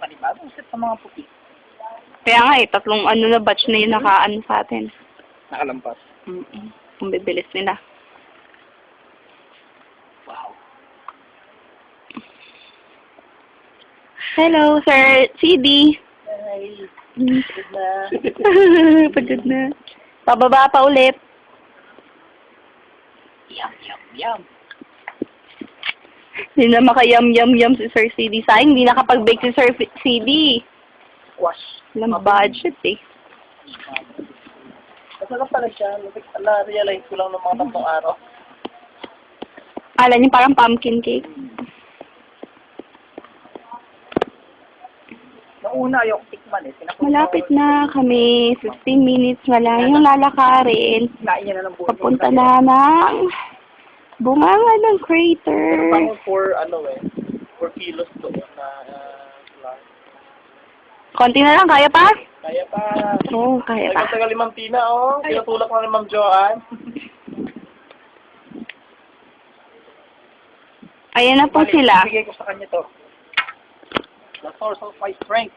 panibagong set sa mga puti. Kaya nga eh, tatlong ano na batch na yung nakaano sa atin. Nakalampas. Ang bibilis nila. Wow. Hello, Sir CD. Ay, good na. Pagod na. Pababa pa ulit. Yum, yum, yum. Hindi na makayam-yam-yam si Sir CD. Sayang, hindi nakapag-bake si Sir CD. Squash. Walang budget eh. Masarap pala siya. Na-realize ko lang ng mga 3 araw. Alam niyo, parang pumpkin cake. Noong una, ayoko tikman eh. Malapit na kami. 15 minutes na lang yung lalakarin. Kinain niya na ng buhay. Papunta na ng bunganga ng crater. Pero parang 4 kilos doon na Konti na lang, kaya pa? kaya pa. Oo, kaya pa. Tagal ni Ma'am Tina, oh. Tinutulak na ni Ma'am Joanne. Ayan na po sila. Bigay ko sa kanya to. The source of my strength.